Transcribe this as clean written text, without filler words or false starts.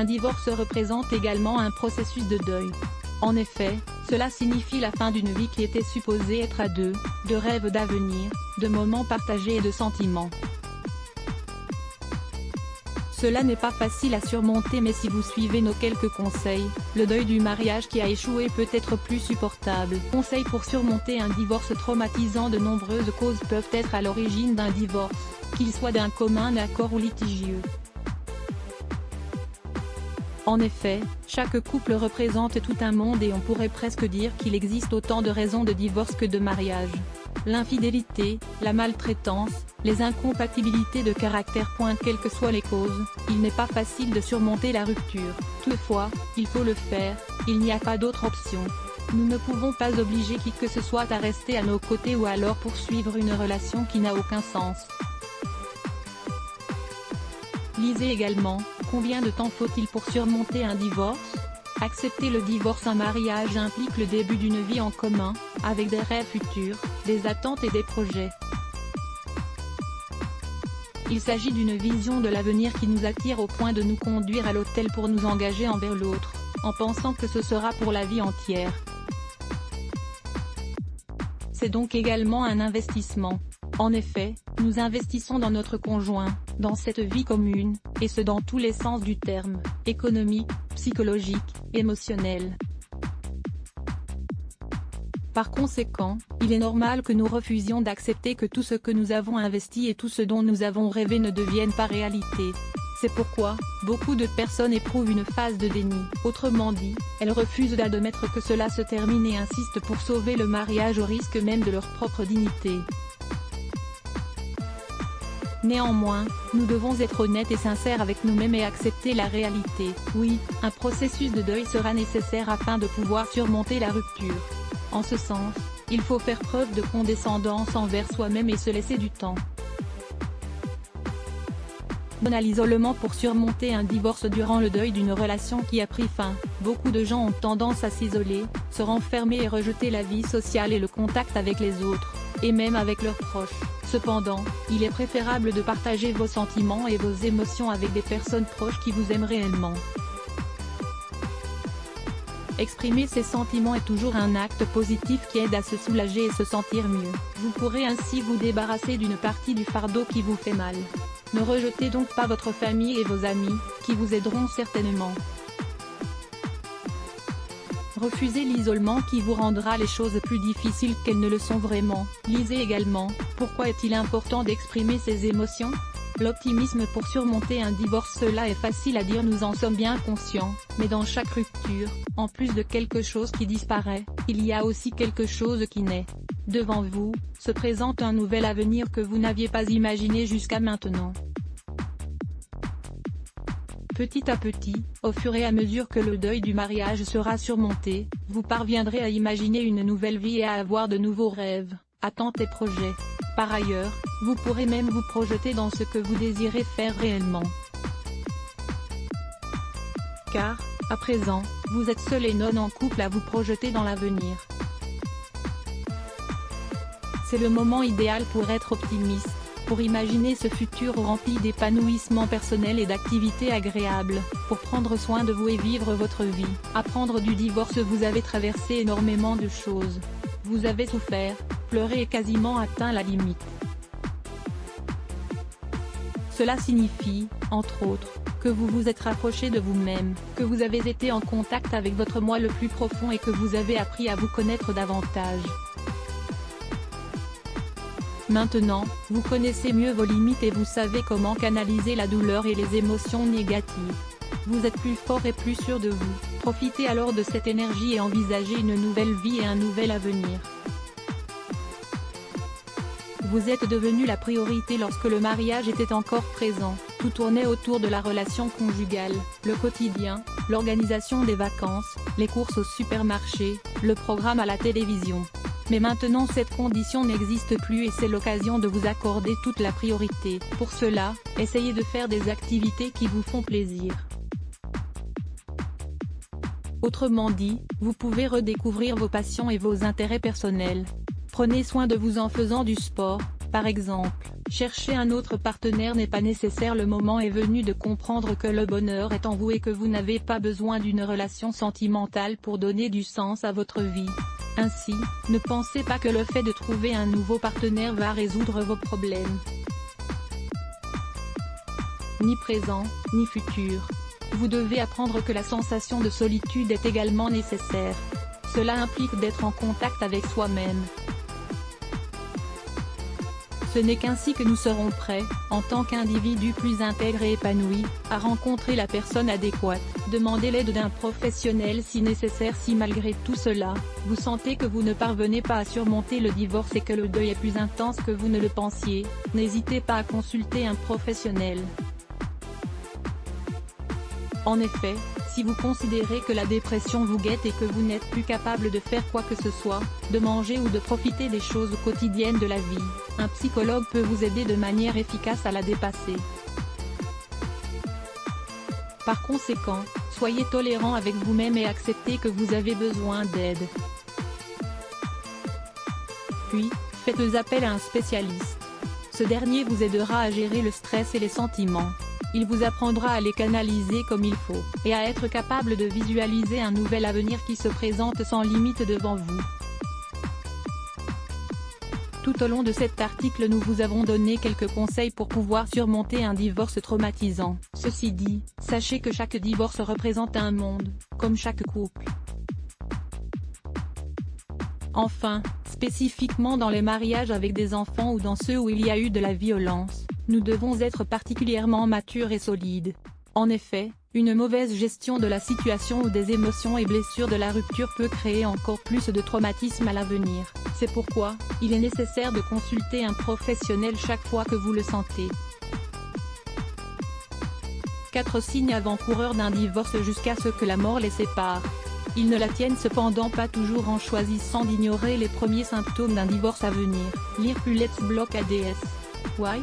Un divorce représente également un processus de deuil. En effet, cela signifie la fin d'une vie qui était supposée être à deux, de rêves d'avenir, de moments partagés et de sentiments. Cela n'est pas facile à surmonter, mais si vous suivez nos quelques conseils, le deuil du mariage qui a échoué peut être plus supportable. Conseils pour surmonter un divorce traumatisant. De nombreuses causes peuvent être à l'origine d'un divorce, qu'il soit d'un commun accord ou litigieux. En effet, chaque couple représente tout un monde et on pourrait presque dire qu'il existe autant de raisons de divorce que de mariage. L'infidélité, la maltraitance, les incompatibilités de caractère. Quelles que soient les causes, il n'est pas facile de surmonter la rupture. Toutefois, il faut le faire, il n'y a pas d'autre option. Nous ne pouvons pas obliger qui que ce soit à rester à nos côtés ou alors poursuivre une relation qui n'a aucun sens. Lisez également, combien de temps faut-il pour surmonter un divorce ? Accepter le divorce. Un mariage implique le début d'une vie en commun, avec des rêves futurs, des attentes et des projets. Il s'agit d'une vision de l'avenir qui nous attire au point de nous conduire à l'autel pour nous engager envers l'autre, en pensant que ce sera pour la vie entière. C'est donc également un investissement. En effet, nous investissons dans notre conjoint, dans cette vie commune, et ce dans tous les sens du terme, économique, psychologique, émotionnel. Par conséquent, il est normal que nous refusions d'accepter que tout ce que nous avons investi et tout ce dont nous avons rêvé ne devienne pas réalité. C'est pourquoi, beaucoup de personnes éprouvent une phase de déni. Autrement dit, elles refusent d'admettre que cela se termine et insistent pour sauver le mariage au risque même de leur propre dignité. Néanmoins, nous devons être honnêtes et sincères avec nous-mêmes et accepter la réalité. Oui, un processus de deuil sera nécessaire afin de pouvoir surmonter la rupture. En ce sens, il faut faire preuve de condescendance envers soi-même et se laisser du temps. À l'isolement. Pour surmonter un divorce durant le deuil d'une relation qui a pris fin, beaucoup de gens ont tendance à s'isoler, se renfermer et rejeter la vie sociale et le contact avec les autres, et même avec leurs proches. Cependant, il est préférable de partager vos sentiments et vos émotions avec des personnes proches qui vous aiment réellement. Exprimer ses sentiments est toujours un acte positif qui aide à se soulager et se sentir mieux. Vous pourrez ainsi vous débarrasser d'une partie du fardeau qui vous fait mal. Ne rejetez donc pas votre famille et vos amis, qui vous aideront certainement. Refusez l'isolement qui vous rendra les choses plus difficiles qu'elles ne le sont vraiment. Lisez également, pourquoi est-il important d'exprimer ses émotions ? L'optimisme pour surmonter un divorce. Cela est facile à dire, nous en sommes bien conscients, mais dans chaque rupture, en plus de quelque chose qui disparaît, il y a aussi quelque chose qui naît. Devant vous, se présente un nouvel avenir que vous n'aviez pas imaginé jusqu'à maintenant. Petit à petit, au fur et à mesure que le deuil du mariage sera surmonté, vous parviendrez à imaginer une nouvelle vie et à avoir de nouveaux rêves, attentes et projets. Par ailleurs, vous pourrez même vous projeter dans ce que vous désirez faire réellement. Car, à présent, vous êtes seul et non en couple à vous projeter dans l'avenir. C'est le moment idéal pour être optimiste, pour imaginer ce futur rempli d'épanouissement personnel et d'activités agréables, pour prendre soin de vous et vivre votre vie. Apprendre du divorce. Vous avez traversé énormément de choses. Vous avez souffert, pleuré et quasiment atteint la limite. Cela signifie, entre autres, que vous vous êtes rapproché de vous-même, que vous avez été en contact avec votre moi le plus profond et que vous avez appris à vous connaître davantage. Maintenant, vous connaissez mieux vos limites et vous savez comment canaliser la douleur et les émotions négatives. Vous êtes plus fort et plus sûr de vous. Profitez alors de cette énergie et envisagez une nouvelle vie et un nouvel avenir. Vous êtes devenu la priorité lorsque le mariage était encore présent. Tout tournait autour de la relation conjugale, le quotidien, l'organisation des vacances, les courses au supermarché, le programme à la télévision. Mais maintenant cette condition n'existe plus et c'est l'occasion de vous accorder toute la priorité. Pour cela, essayez de faire des activités qui vous font plaisir. Autrement dit, vous pouvez redécouvrir vos passions et vos intérêts personnels. Prenez soin de vous en faisant du sport, Par exemple, chercher un autre partenaire n'est pas nécessaire. Le moment est venu de comprendre que le bonheur est en vous et que vous n'avez pas besoin d'une relation sentimentale pour donner du sens à votre vie. Ainsi, ne pensez pas que le fait de trouver un nouveau partenaire va résoudre vos problèmes. Ni présent, ni futur. Vous devez apprendre que la sensation de solitude est également nécessaire. Cela implique d'être en contact avec soi-même. Ce n'est qu'ainsi que nous serons prêts, en tant qu'individus plus intègres et épanouis, à rencontrer la personne adéquate. Demandez l'aide d'un professionnel si nécessaire. Si malgré tout cela, vous sentez que vous ne parvenez pas à surmonter le divorce et que le deuil est plus intense que vous ne le pensiez, n'hésitez pas à consulter un professionnel. En effet, si vous considérez que la dépression vous guette et que vous n'êtes plus capable de faire quoi que ce soit, de manger ou de profiter des choses quotidiennes de la vie, un psychologue peut vous aider de manière efficace à la dépasser. Par conséquent, soyez tolérant avec vous-même et acceptez que vous avez besoin d'aide. Puis, faites appel à un spécialiste. Ce dernier vous aidera à gérer le stress et les sentiments. Il vous apprendra à les canaliser comme il faut, et à être capable de visualiser un nouvel avenir qui se présente sans limite devant vous. Tout au long de cet article nous vous avons donné quelques conseils pour pouvoir surmonter un divorce traumatisant. Ceci dit, sachez que chaque divorce représente un monde, comme chaque couple. Enfin, spécifiquement dans les mariages avec des enfants ou dans ceux où il y a eu de la violence, nous devons être particulièrement matures et solides. En effet, une mauvaise gestion de la situation ou des émotions et blessures de la rupture peut créer encore plus de traumatisme à l'avenir. C'est pourquoi, il est nécessaire de consulter un professionnel chaque fois que vous le sentez. 4 signes avant-coureurs d'un divorce jusqu'à ce que la mort les sépare. Ils ne la tiennent cependant pas toujours en choisissant d'ignorer les premiers symptômes d'un divorce à venir. Lire plus Let's Block ADS. Why?